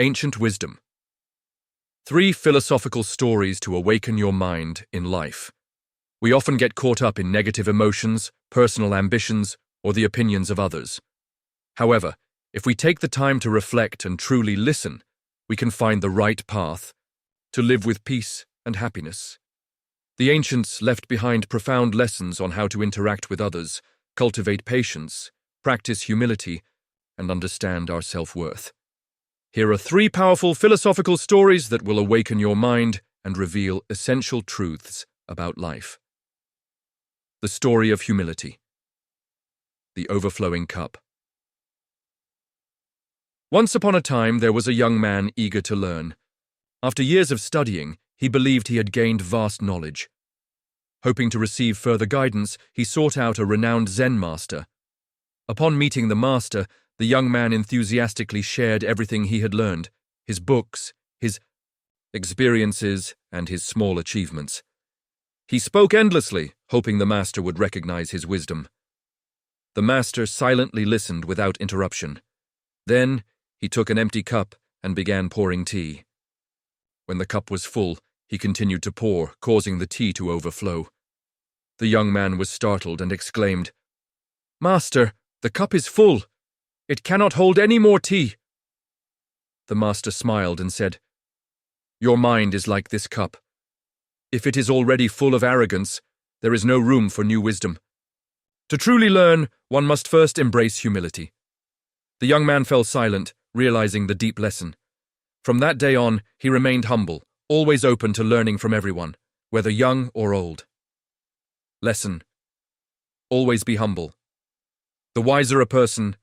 Ancient wisdom. 3 philosophical stories to awaken your mind in life. We often get caught up in negative emotions, personal ambitions, or the opinions of others. However, if we take the time to reflect and truly listen, we can find the right path to live with peace and happiness. The ancients left behind profound lessons on how to interact with others, cultivate patience, practice humility, and understand our self-worth. Here are 3 powerful philosophical stories that will awaken your mind and reveal essential truths about life. The story of humility. The overflowing cup. Once upon a time, there was a young man eager to learn. After years of studying, he believed he had gained vast knowledge. Hoping to receive further guidance, he sought out a renowned Zen master. Upon meeting the master, the young man enthusiastically shared everything he had learned, his books, his experiences, and his small achievements. He spoke endlessly, hoping the master would recognize his wisdom. The master silently listened without interruption. Then, he took an empty cup and began pouring tea. When the cup was full, he continued to pour, causing the tea to overflow. The young man was startled and exclaimed, "Master, the cup is full. It cannot hold any more tea." The master smiled and said, "Your mind is like this cup. If it is already full of arrogance, there is no room for new wisdom. To truly learn, one must first embrace humility." The young man fell silent, realizing the deep lesson. From that day on, he remained humble, always open to learning from everyone, whether young or old. Lesson: always be humble. The wiser a person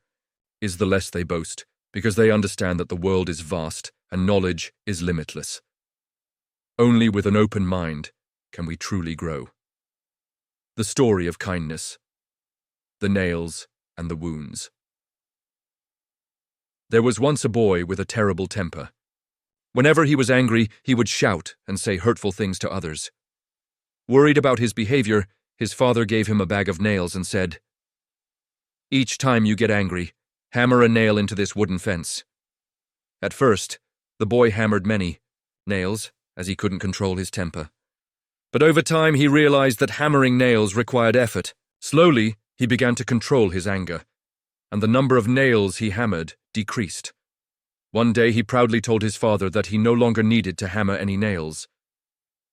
is, the less they boast, because they understand that the world is vast and knowledge is limitless. Only with an open mind can we truly grow. The story of kindness. The nails and the wounds. There was once a boy with a terrible temper. Whenever he was angry, he would shout and say hurtful things to others. Worried about his behavior, his father gave him a bag of nails and said, "Each time you get angry, hammer a nail into this wooden fence." At first, the boy hammered many nails, as he couldn't control his temper. But over time, he realized that hammering nails required effort. Slowly, he began to control his anger, and the number of nails he hammered decreased. One day, he proudly told his father that he no longer needed to hammer any nails.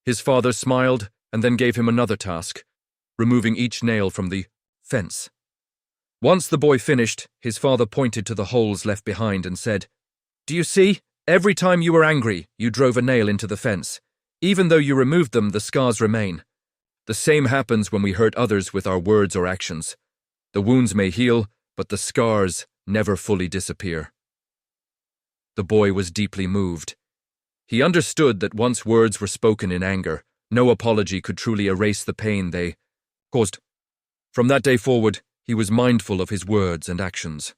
His father smiled and then gave him another task, removing each nail from the fence. Once the boy finished, his father pointed to the holes left behind and said, "Do you see? Every time you were angry, you drove a nail into the fence. Even though you removed them, the scars remain. The same happens when we hurt others with our words or actions. The wounds may heal, but the scars never fully disappear." The boy was deeply moved. He understood that once words were spoken in anger, no apology could truly erase the pain they caused. From that day forward, he was mindful of his words and actions.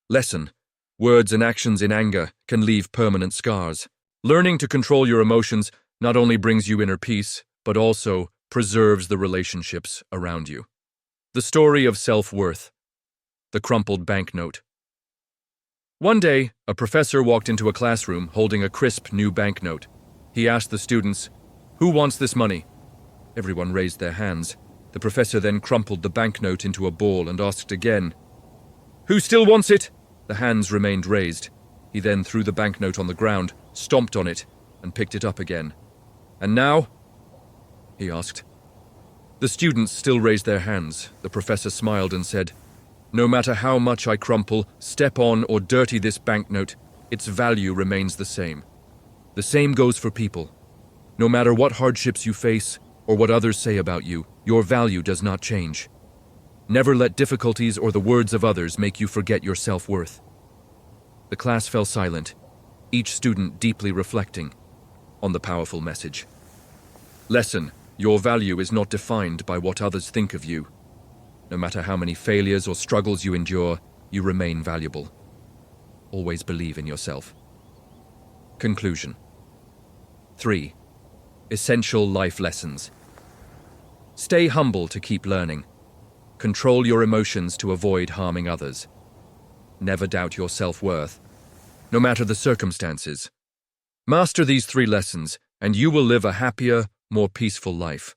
Lesson: words and actions in anger can leave permanent scars. Learning to control your emotions not only brings you inner peace, but also preserves the relationships around you. The story of self-worth. The crumpled banknote. One day, a professor walked into a classroom holding a crisp new banknote. He asked the students, "Who wants this money?" Everyone raised their hands. The professor then crumpled the banknote into a ball and asked again, "Who still wants it?" The hands remained raised. He then threw the banknote on the ground, stomped on it, and picked it up again. "And now?" he asked. The students still raised their hands. The professor smiled and said, "No matter how much I crumple, step on, or dirty this banknote, its value remains the same. The same goes for people. No matter what hardships you face or what others say about you, your value does not change. Never let difficulties or the words of others make you forget your self-worth." The class fell silent, each student deeply reflecting on the powerful message. Lesson: your value is not defined by what others think of you. No matter how many failures or struggles you endure, you remain valuable. Always believe in yourself. Conclusion. 3. Essential life lessons. Stay humble to keep learning. Control your emotions to avoid harming others. Never doubt your self-worth. no matter the circumstances. Master these 3 lessons, and you will live a happier, more peaceful life.